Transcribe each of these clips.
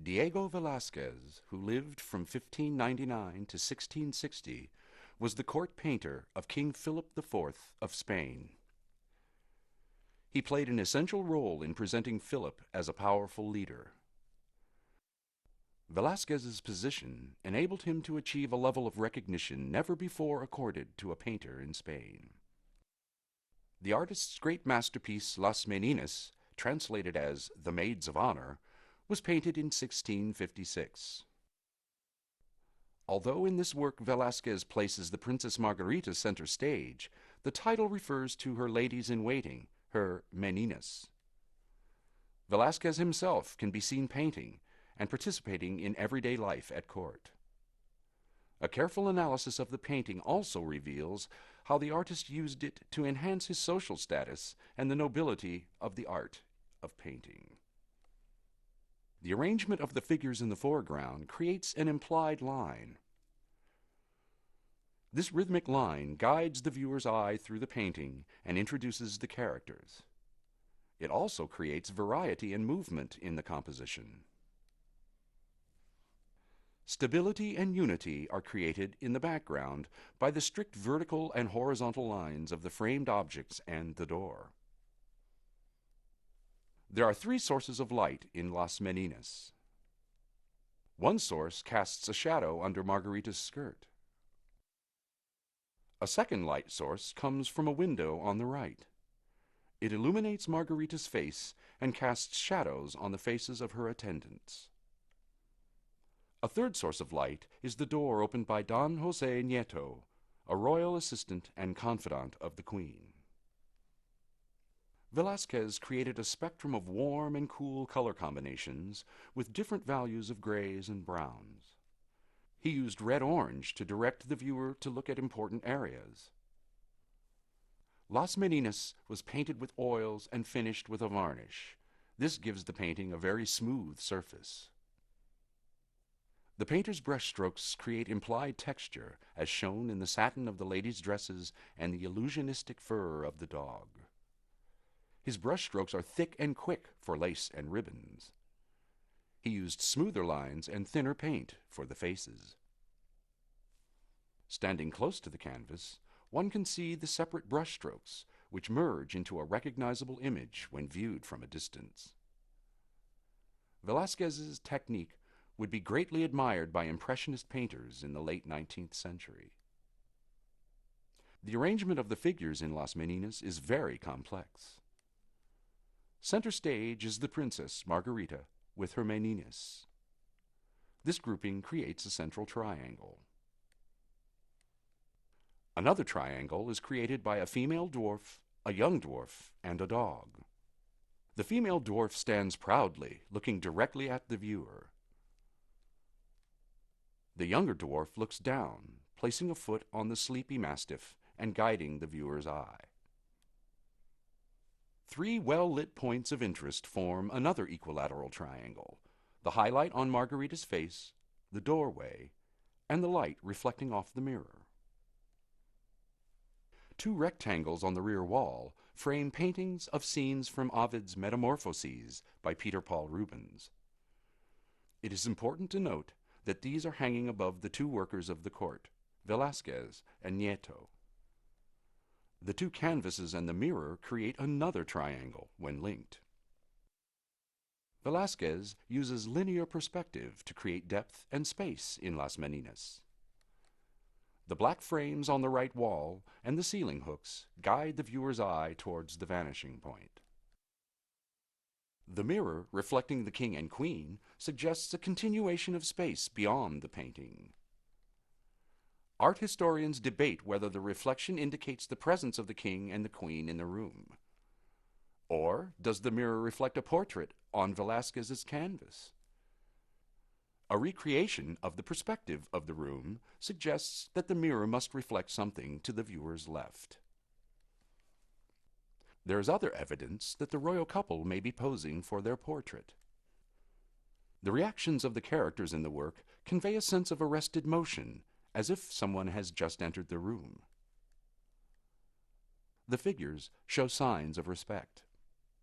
Diego Velázquez, who lived from 1599 to 1660, was the court painter of King Philip IV of Spain. He played an essential role in presenting Philip as a powerful leader. Velázquez's position enabled him to achieve a level of recognition never before accorded to a painter in Spain. The artist's great masterpiece, Las Meninas, translated as The Maids of Honor, was painted in 1656. Although in this work Velázquez places the Princess Margarita center stage, the title refers to her ladies-in-waiting, her meninas. Velázquez himself can be seen painting and participating in everyday life at court. A careful analysis of the painting also reveals how the artist used it to enhance his social status and the nobility of the art of painting. The arrangement of the figures in the foreground creates an implied line. This rhythmic line guides the viewer's eye through the painting and introduces the characters. It also creates variety and movement in the composition. Stability and unity are created in the background by the strict vertical and horizontal lines of the framed objects and the door. There are three sources of light in Las Meninas. One source casts a shadow under Margarita's skirt. A second light source comes from a window on the right. It illuminates Margarita's face and casts shadows on the faces of her attendants. A third source of light is the door opened by Don José Nieto, a royal assistant and confidant of the Queen. Velázquez created a spectrum of warm and cool color combinations with different values of grays and browns. He used red-orange to direct the viewer to look at important areas. Las Meninas was painted with oils and finished with a varnish. This gives the painting a very smooth surface. The painter's brushstrokes create implied texture, as shown in the satin of the ladies' dresses and the illusionistic fur of the dog. His brushstrokes are thick and quick for lace and ribbons. He used smoother lines and thinner paint for the faces. Standing close to the canvas, one can see the separate brushstrokes, which merge into a recognizable image when viewed from a distance. Velázquez's technique would be greatly admired by Impressionist painters in the late 19th century. The arrangement of the figures in Las Meninas is very complex. Center stage is the Princess Margarita with her meninas. This grouping creates a central triangle. Another triangle is created by a female dwarf, a young dwarf, and a dog. The female dwarf stands proudly, looking directly at the viewer. The younger dwarf looks down, placing a foot on the sleepy mastiff and guiding the viewer's eye. Three well-lit points of interest form another equilateral triangle: the highlight on Margarita's face, the doorway, and the light reflecting off the mirror. Two rectangles on the rear wall frame paintings of scenes from Ovid's Metamorphoses by Peter Paul Rubens. It is important to note that these are hanging above the two workers of the court, Velázquez and Nieto. The two canvases and the mirror create another triangle when linked. Velázquez uses linear perspective to create depth and space in Las Meninas. The black frames on the right wall and the ceiling hooks guide the viewer's eye towards the vanishing point. The mirror, reflecting the king and queen, suggests a continuation of space beyond the painting. Art historians debate whether the reflection indicates the presence of the king and the queen in the room. Or does the mirror reflect a portrait on Velázquez's canvas? A recreation of the perspective of the room suggests that the mirror must reflect something to the viewer's left. There is other evidence that the royal couple may be posing for their portrait. The reactions of the characters in the work convey a sense of arrested motion, as if someone has just entered the room. The figures show signs of respect.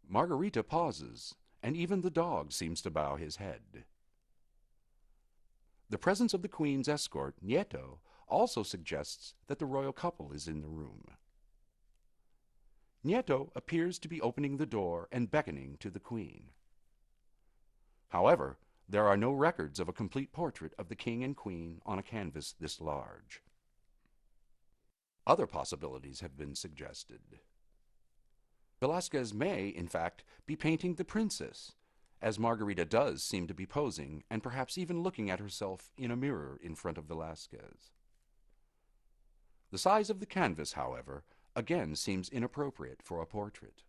Margarita pauses, and even the dog seems to bow his head. The presence of the queen's escort, Nieto, also suggests that the royal couple is in the room. Nieto appears to be opening the door and beckoning to the queen. However, there are no records of a complete portrait of the king and queen on a canvas this large. Other possibilities have been suggested. Velázquez may, in fact, be painting the princess, as Margarita does seem to be posing and perhaps even looking at herself in a mirror in front of Velázquez. The size of the canvas, however, again seems inappropriate for a portrait.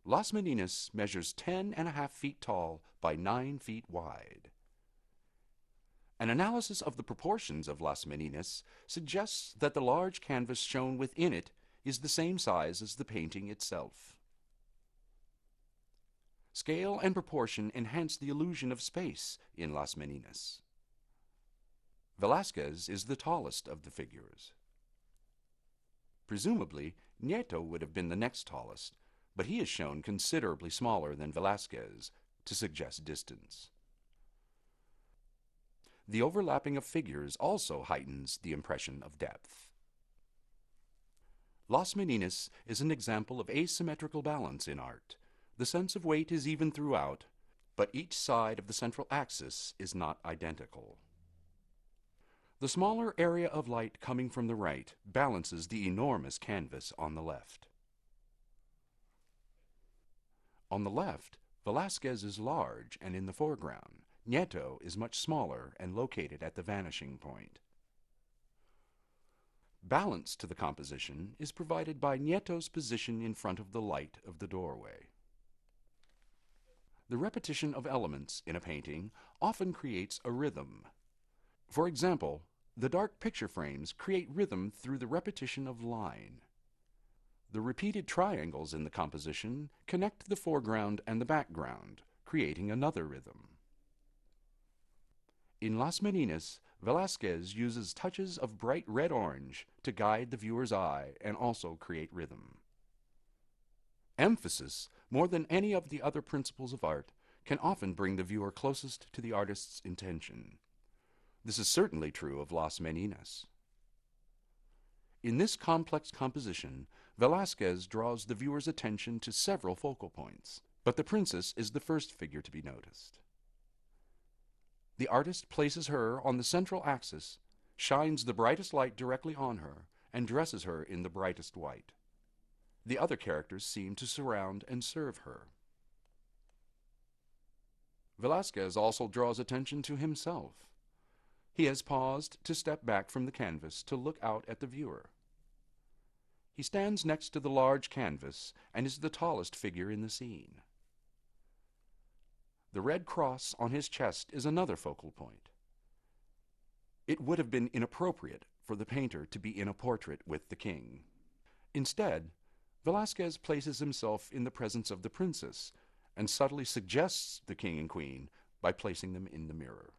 Las Meninas measures 10.5 feet tall by 9 feet wide. An analysis of the proportions of Las Meninas suggests that the large canvas shown within it is the same size as the painting itself. Scale and proportion enhance the illusion of space in Las Meninas. Velázquez is the tallest of the figures. Presumably, Nieto would have been the next tallest, but he is shown considerably smaller than Velázquez to suggest distance. The overlapping of figures also heightens the impression of depth. Las Meninas is an example of asymmetrical balance in art. The sense of weight is even throughout, but each side of the central axis is not identical. The smaller area of light coming from the right balances the enormous canvas on the left. On the left, Velázquez is large and in the foreground. Nieto is much smaller and located at the vanishing point. Balance to the composition is provided by Nieto's position in front of the light of the doorway. The repetition of elements in a painting often creates a rhythm. For example, the dark picture frames create rhythm through the repetition of line. The repeated triangles in the composition connect the foreground and the background, creating another rhythm. In Las Meninas, Velázquez uses touches of bright red-orange to guide the viewer's eye and also create rhythm. Emphasis, more than any of the other principles of art, can often bring the viewer closest to the artist's intention. This is certainly true of Las Meninas. In this complex composition, Velázquez draws the viewer's attention to several focal points, but the princess is the first figure to be noticed. The artist places her on the central axis, shines the brightest light directly on her, and dresses her in the brightest white. The other characters seem to surround and serve her. Velázquez also draws attention to himself. He has paused to step back from the canvas to look out at the viewer. He stands next to the large canvas and is the tallest figure in the scene. The red cross on his chest is another focal point. It would have been inappropriate for the painter to be in a portrait with the king. Instead, Velázquez places himself in the presence of the princess and subtly suggests the king and queen by placing them in the mirror.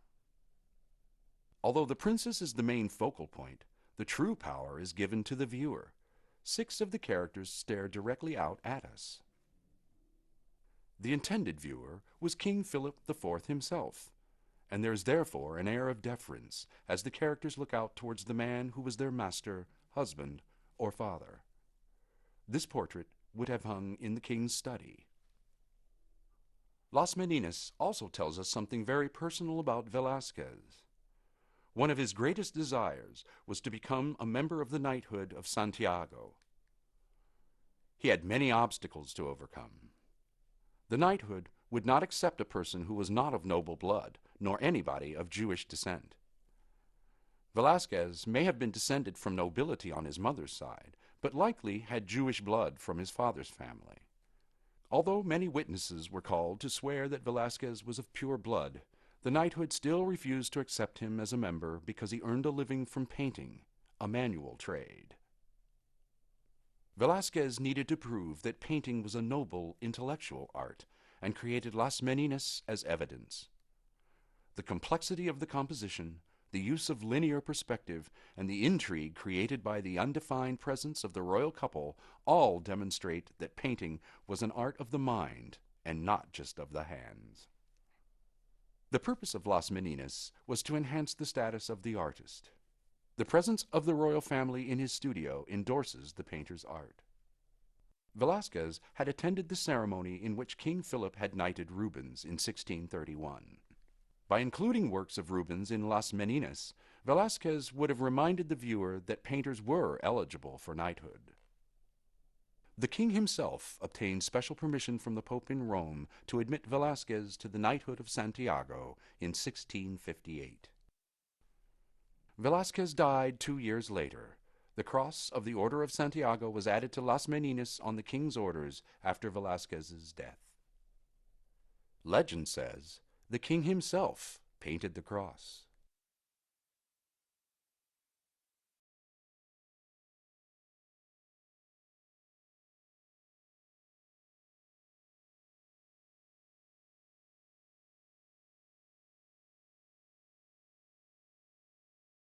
Although the princess is the main focal point, the true power is given to the viewer. 6 of the characters stare directly out at us. The intended viewer was King Philip IV himself, and there is therefore an air of deference as the characters look out towards the man who was their master, husband, or father. This portrait would have hung in the king's study. Las Meninas also tells us something very personal about Velázquez. One of his greatest desires was to become a member of the knighthood of Santiago. He had many obstacles to overcome. The knighthood would not accept a person who was not of noble blood, nor anybody of Jewish descent. Velázquez may have been descended from nobility on his mother's side, but likely had Jewish blood from his father's family. Although many witnesses were called to swear that Velázquez was of pure blood, the knighthood still refused to accept him as a member because he earned a living from painting, a manual trade. Velázquez needed to prove that painting was a noble intellectual art and created Las Meninas as evidence. The complexity of the composition, the use of linear perspective, and the intrigue created by the undefined presence of the royal couple all demonstrate that painting was an art of the mind and not just of the hands. The purpose of Las Meninas was to enhance the status of the artist. The presence of the royal family in his studio endorses the painter's art. Velázquez had attended the ceremony in which King Philip had knighted Rubens in 1631. By including works of Rubens in Las Meninas, Velázquez would have reminded the viewer that painters were eligible for knighthood. The king himself obtained special permission from the Pope in Rome to admit Velázquez to the knighthood of Santiago in 1658. Velázquez died 2 years later. The cross of the Order of Santiago was added to Las Meninas on the king's orders after Velázquez's death. Legend says the king himself painted the cross.